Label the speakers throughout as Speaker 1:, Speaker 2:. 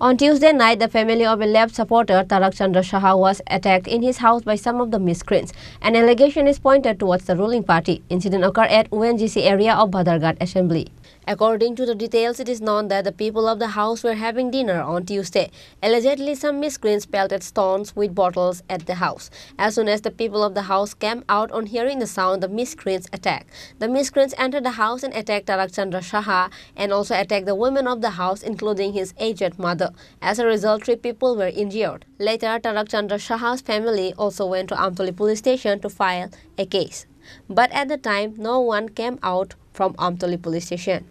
Speaker 1: On Tuesday night, the family of a left supporter, Tarak Chandra Shah, was attacked in his house by some of the miscreants. An allegation is pointed towards the ruling party. Incident occurred at ONGC area of Bhadarghat Assembly. According to the details, it is known that the people of the house were having dinner on Tuesday. Allegedly, some miscreants pelted stones with bottles at the house. As soon as the people of the house came out on hearing the sound, the miscreants attacked. The miscreants entered the house and attacked Tarak Chandra Shah and also attacked the women of the house, including his aged mother. As a result, 3 people were injured. Later, Tarak Chandra Shah's family also went to Amtoli police station to file a case. But at the time, no one came out from Amtoli police station.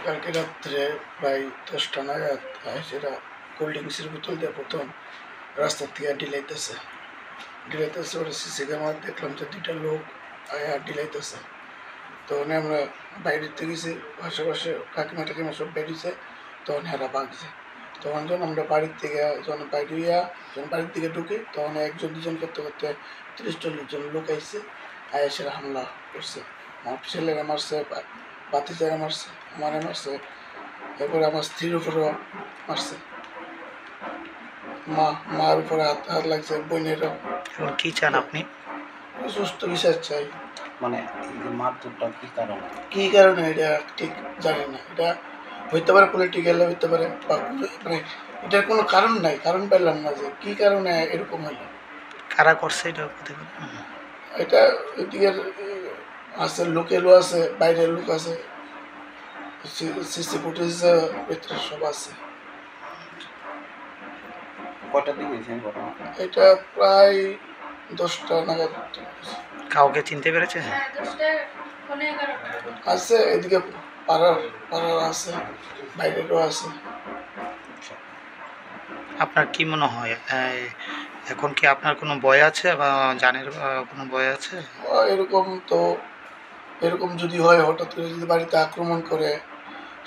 Speaker 2: কালকে রাত্রে প্রায় 10টা নাগাদ সেটা cold ড্রিঙ্কসের বোতল দিয়ে প্রথম রাস্তা থেকে ডিলাইতেছে ওরা সিসি ক্যামেরা দেখলাম যে 2টা লোক ডিলাইতেছে। তখন আমরা বাইরে থেকে গেছি, আশেপাশে কাকিমা সব বেরিয়েছে, তখন এরা ভাগছে। তখন যখন আমরা বাড়ির থেকে ঢুকি, তখন 1-2 করতে করতে 30-40 জন লোক আইছে, সেরা হামলা করছে। আমার ছেলেরা মারছে, বাতিজারা মারছে, আমারে মারছে, এরপরে আমার স্ত্রীর উপরেও মারছে, মার উপরে হাত লাগছে, বোনেরও।
Speaker 3: কি চান আপনি?
Speaker 2: সুস্থ বিচার চাই।
Speaker 4: মানে মারধরটা
Speaker 2: কি কারণে এটা ঠিক জানি না। এটা হইতে পারে পলিটিক্যাল, হইতে পারে, মানে এটার কোনো কারণ নাই, কারণ পেলাম না যে কি কারণে এরকম হইল।
Speaker 3: কারা করছে
Speaker 2: এটা এদিকের আছে, লোকেরও আছে, বাইরের লোক আছে, সিসি ফুটেজ ভিতরে সব আছে।
Speaker 4: কয়টা দিন হয়েছে
Speaker 2: এটা প্রায় 10টা নাগাদ।
Speaker 3: কাউকে চিনতে পেরেছে?
Speaker 2: আছে, এদিকে পাড়ার আছে, বাইরেরও আছে।
Speaker 3: আপনার কি মনে হয় এখন কি আপনার কোনো ভয় আছে বা জানের কোনো ভয় আছে?
Speaker 2: এরকম যদি হয়, হঠাৎ করে যদি বাড়িতে আক্রমণ করে,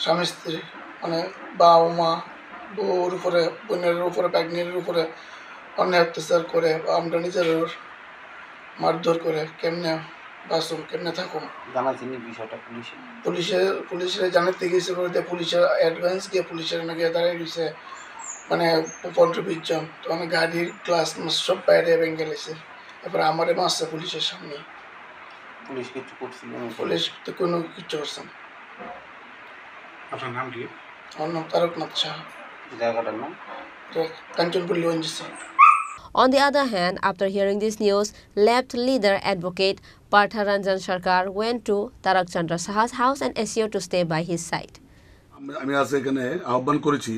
Speaker 2: স্বামী স্ত্রী, মানে বাবা মা, বউর উপরে, বোনের উপরে, প্রেগনেন্টের উপরে অন্যায় অত্যাচার করে, আমরা নিজের মারধর করে, কেমনে বাঁচুন, কেমনে থাকুন?
Speaker 4: বিষয়টা
Speaker 2: পুলিশের জানাতে গিয়েছে, পুলিশের অ্যাডভান্স গিয়ে পুলিশের নাকি দাঁড়িয়ে গেছে মানে 15-20 জন। তখন গাড়ির গ্লাস সব বাইরে ভেঙে গেছে, এরপরে আমারে মারছে পুলিশের সামনে।
Speaker 4: পুলিশ কিছু করছিল?
Speaker 2: পুলিশ তো কোনো কিছু করছে না।
Speaker 3: আপনার নাম কি?
Speaker 2: আমার নাম তারকনাথ শাহ।
Speaker 4: জায়গাটার নাম
Speaker 2: Kanchanpalli ONGC।
Speaker 1: On the other hand, after hearing this news, left leader advocate Partharanjan Sarkar went to Tarak Chandra Shah's house and assured to stay by his side.
Speaker 5: আমি আজ এখানে আহ্বান করেছি,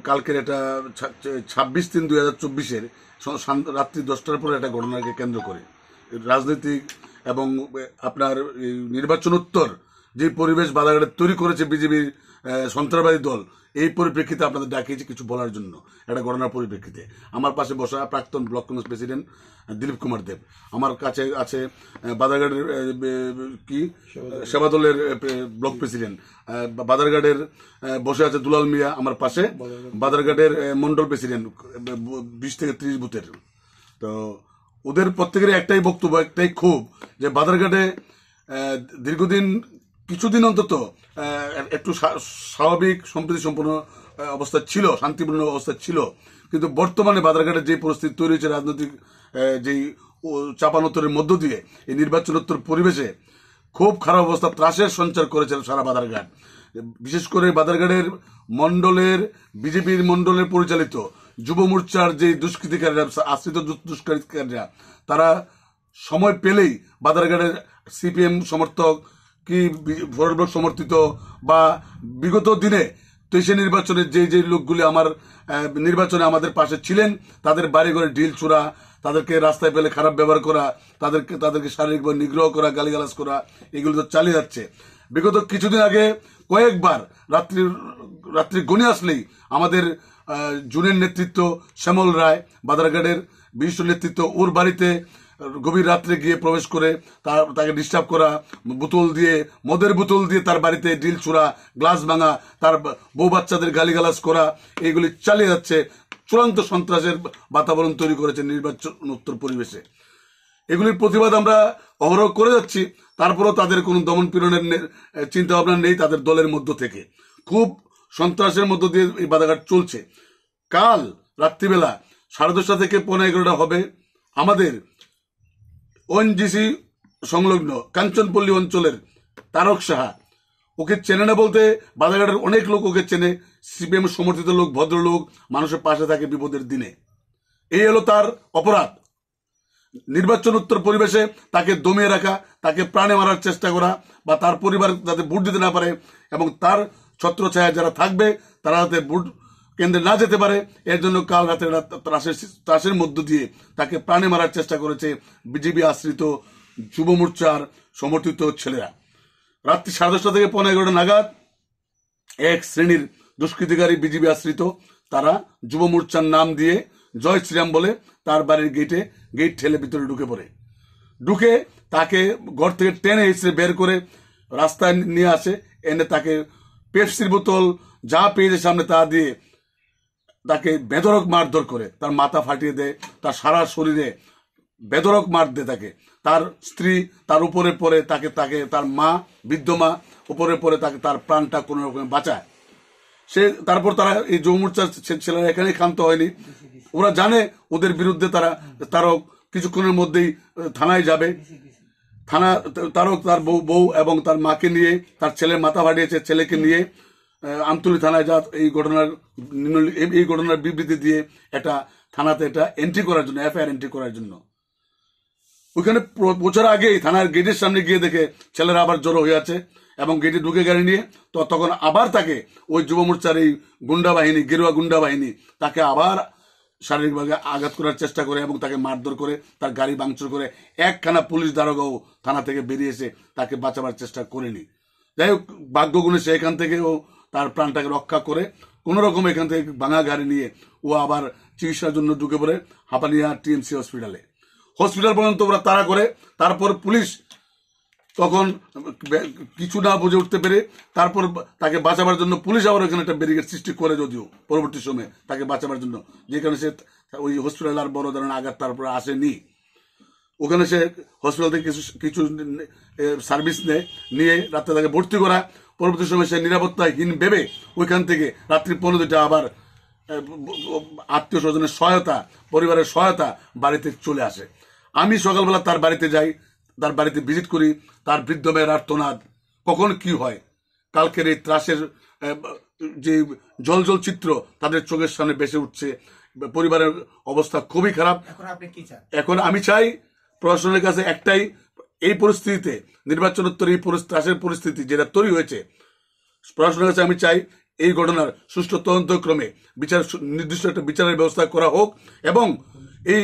Speaker 5: কালকের এটা 26/3/2024 রাত্রি 10টার পরে একটা ঘটনাকে কেন্দ্র করে রাজনৈতিক এবং আপনার নির্বাচনোত্তর যে পরিবেশ বাধাঘাটে তৈরি করেছে বিজেপির সন্ত্রাসবাদী দল, এই পরিপ্রেক্ষিতে আপনাদের ডাকিয়েছি কিছু বলার জন্য। একটা ঘটনার পরিপ্রেক্ষিতে আমার পাশে বসা প্রাক্তন ব্লক কংগ্রেস প্রেসিডেন্ট দিলীপ কুমার দেব, আমার কাছে আছে বাধারঘাটের সেবা দলের ব্লক প্রেসিডেন্ট, বাধারঘাটের বসে আছে দুলাল মিয়া, আমার পাশে বাধারঘাটের মন্ডল প্রেসিডেন্ট 20 থেকে 30 বুথের। তো ওদের প্রত্যেকের একটাই বক্তব্য, একটাই ক্ষোভ যে বাধারঘাটে দীর্ঘদিন কিছুদিন অন্তত একটু স্বাভাবিক সম্প্রীতি সম্পন্ন অবস্থা ছিল, শান্তিপূর্ণ অবস্থা ছিল, কিন্তু বর্তমানে বাধারঘাটের যে পরিস্থিতি তৈরি হয়েছে রাজনৈতিক যেই চাপানোত্তরের মধ্য দিয়ে এই নির্বাচনোত্তর পরিবেশে খুব খারাপ অবস্থা, ত্রাসের সঞ্চার করেছে সারা বাধারঘাট। বিশেষ করে বাধারঘাটের মন্ডলের বিজেপির মন্ডলের পরিচালিত যুব মোর্চার যে দুষ্কৃতিকারীরা, আশ্রিত দুষ্কৃতিকারীরা, তারা সময় পেলেই বাধারঘাটের CPM সমর্থক কি ফরওয়ার্ড ব্লক সমর্থিত বা বিগত দিনে 23 নির্বাচনের যে লোকগুলি আমার নির্বাচনে আমাদের পাশে ছিলেন, তাদের বাড়ি ঘরে ঢিল ছোড়া, তাদেরকে রাস্তায় পেলে খারাপ ব্যবহার করা, তাদেরকে শারীরিকভাবে নিগ্রহ করা, গালিগালাজ করা, এগুলো তো চালিয়ে যাচ্ছে। বিগত কিছুদিন আগে কয়েকবার রাত্রি গণে আসলেই আমাদের জুনের নেতৃত্ব শ্যামল রায়, বাধারঘাটের বিশিষ্ট নেতৃত্ব, ওর বাড়িতে গভীর রাত্রে গিয়ে প্রবেশ করে তাকে ডিস্টার্ব করা, মদের বোতল দিয়ে তার বাড়িতে ডিল ছোড়া, গ্লাস ভাঙা, তার বউ বাচ্চাদের গালিগালাজ করা, এইগুলি চালিয়ে যাচ্ছে। চূড়ান্ত সন্ত্রাসের বাতাবরণ তৈরি করেছে নির্বাচনোত্তর পরিবেশে। এগুলির প্রতিবাদ আমরা অহরহ করে যাচ্ছি, তারপরেও তাদের কোনো দমন পীড়নের চিন্তা ভাবনা নেই তাদের দলের মধ্য থেকে। খুব সন্ত্রাসের মধ্য দিয়ে এই বাধাঘাট চলছে। কাল রাত্রিবেলা 10:30 থেকে 11:45 হবে আমাদের ওএনজিসি সংলগ্ন কাঞ্চনপল্লী অঞ্চলের তারক সাহা, ওকে চেনে না বলতে বাধাঘাটের অনেক লোক ওকে চেনে, সিপিএম সমর্থিত লোক, ভদ্রলোক, মানুষের পাশে থাকে বিপদের দিনে। এই হলো তার অপরাধ। নির্বাচনোত্তর পরিবেশে তাকে দমিয়ে রাখা, তাকে প্রাণে মারার চেষ্টা করা, বা তার পরিবার যাতে ভোট দিতে না পারে এবং তার ছত্রছায়া যারা থাকবে তারা যাতে ভোট কেন্দ্রে না যেতে পারে, এর জন্য কাল রাতে ত্রাসের মধ্য দিয়ে তাকে প্রাণে মারার চেষ্টা করেছে বিজেপি আশ্রিত যুব মোর্চার সমর্থিত ছেলেরা। রাত্রি 10:30 থেকে 11:45 নাগাদ এক শ্রেণীর দুষ্কৃতিকারী বিজেপি আশ্রিত তারা যুব মোর্চার নাম দিয়ে জয় শ্রীরাম বলে তার বাড়ির গেট ঠেলে ভিতরে ঢুকে তাকে ঘর থেকে টেনে হিসেবে বের করে রাস্তায় নিয়ে আসে, এনে তাকে পেপসির বোতল যা পেয়েছে সামনে তা দিয়ে তাকে বেধড়ক মারধর করে, তার মাথা ফাটিয়ে দেয়, তার সারা শরীরে বেধড়ক মার দেয় তাকে। তার স্ত্রী তার উপরে পড়ে তাকে তার মা, বৃদ্ধ মা উপরে পড়ে তাকে তার প্রাণটা কোনো রকমে বাঁচায়। তারপর তারা এই যুব মোর্চার ছেলেরা এখানেই ক্ষান্ত হয়নি, ওরা জানে ওদের বিরুদ্ধে তারও কিছুক্ষণের মধ্যেই থানায় যাবে। তারও তার বউ এবং তার মাকে নিয়ে, তার ছেলে মাথা ফাটিয়েছে ছেলেকে নিয়ে আমতলী থানায় যা এই ঘটনার বিবৃতি দিয়ে একটা থানাতে এটা এন্ট্রি করার জন্য, এফআইআর এন্ট্রি করার জন্য। ওইখানে পৌঁছার আগেই থানার গেটের সামনে গিয়ে দেখে ছেলেরা আবার জড়ো হয়ে আছে এবং গেটে ঢুকে গাড়ি নিয়ে, তো তখন আবার তাকে ওই যুব মোর্চার এই গুন্ডা বাহিনী, গেরুয়া গুন্ডা বাহিনী তাকে আবার শারীরিকভাবে আঘাত করার চেষ্টা করে এবং তাকে মারধর করে, তার গাড়ি ভাঙচুর করে। একখানা পুলিশ দারোগাও থানা থেকে বেরিয়ে এসে তাকে বাঁচাবার চেষ্টা করেনি। যাই হোক, ভাগ্যগুণে সে এখান থেকে ও তার প্রাণটাকে রক্ষা করে কোন রকম এখান থেকে ভাঙা গাড়ি নিয়ে ও আবার চিকিৎসার জন্য ঢুকে পড়ে হাপানিয়া টিএমসি হসপিটাল পর্যন্ত ওরা তাড়া করে। তারপর পুলিশ তখন কিছু না বুঝে উঠতে পেরে তারপর তাকে বাঁচাবার জন্য পুলিশ আবার ওখানে একটা ব্যারিকেড সৃষ্টি করে, যদিও পরবর্তী সময়ে তাকে বাঁচাবার জন্য, যে কারণে সে ওই হসপিটাল আর বড় ধরনের আঘাত তারপরে আসেনি। ওখানে সে হসপিটাল থেকে কিছু সার্ভিস নিয়ে রাত্রে তাকে ভর্তি করা। পরবর্তী সময় সে নিরাপত্তাহীন ভেবে ওইখান থেকে রাত্রি 15-2টা আবার আত্মীয় স্বজনের সহায়তা, পরিবারের সহায়তা বাড়িতে চলে আসে। আমি সকালবেলা তার বাড়িতে যাই, তার বাড়িতে ভিজিট করি। তার বৃদ্ধ মেয়ের আর্তনাদ, কখন কি হয়, কালকের এই ত্রাসের যে জল চিত্র তাদের চোখের সামনে ভেসে উঠছে। পরিবারের অবস্থা খুবই খারাপ। এখন আমি চাই প্রশাসনের কাছে একটাই, এই পরিস্থিতিতে নির্বাচনোত্তর এই ত্রাসের পরিস্থিতি যেটা তৈরি হয়েছে, প্রশাসনের কাছে আমি চাই এই ঘটনার সুষ্ঠু তদন্তক্রমে নির্দিষ্ট একটা বিচারের ব্যবস্থা করা হোক এবং এই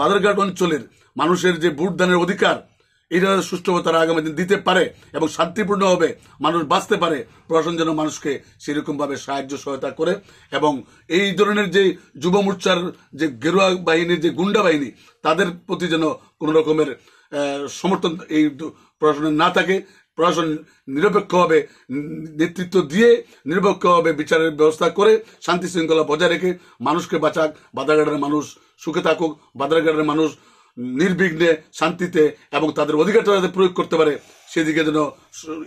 Speaker 5: বাধারঘাট অঞ্চলের মানুষের যে ভোটদানের অধিকার, এটা সুষ্ঠুভাবে তারা আগামী দিন দিতে পারে এবং শান্তিপূর্ণভাবে মানুষ বাঁচতে পারে। প্রশাসন যেন মানুষকে সেরকম ভাবে সাহায্য সহায়তা করে এবং এই ধরনের যে যুব মোর্চার যে গেরুয়া বাহিনীর যে গুন্ডা বাহিনী, তাদের প্রতি যেন কোন রকমের সমর্থন এই প্রশাসনের না থাকে। প্রশাসন নিরপেক্ষভাবে নেতৃত্ব দিয়ে নিরপেক্ষভাবে বিচারের ব্যবস্থা করে শান্তি শৃঙ্খলা বজায় রেখে মানুষকে বাঁচাক, বাধারঘাটের মানুষ সুখে থাকুক, বাধারঘাটের মানুষ নির্বিঘ্নে শান্তিতে এবং তাদের অধিকারটা যাতে প্রয়োগ করতে পারে, সেদিকে যেন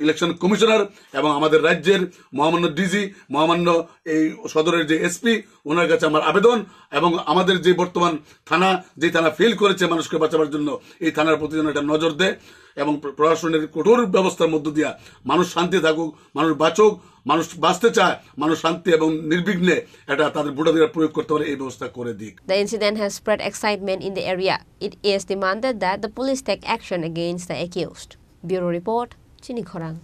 Speaker 5: ইলেকশন কমিশনার এবং আমাদের রাজ্যের মহামান্য ডিজি, মহামান্য এই সদরের যে এসপি, ওনার কাছে আমার আবেদন এবং আমাদের যে বর্তমান থানা, যে থানা ফেল করেছে মানুষকে বাঁচাবার জন্য, এই থানার প্রতি যেন একটা নজর দেয় এবং প্রশাসনের কঠোর ব্যবস্থার মধ্য দিয়া মানুষ শান্তি থাকুক, মানুষ বাঁচুক, মানুষ বাঁচতে চায়, মানুষ শান্তি এবং নির্বিঘ্নে এটা তাদের ভোটাধিকার প্রয়োগ করতে পারে, এই ব্যবস্থা করে দিক।
Speaker 1: The incident has spread excitement in the area. It is demanded that the police take action against the accused. Bureau Report, Chini Khorang.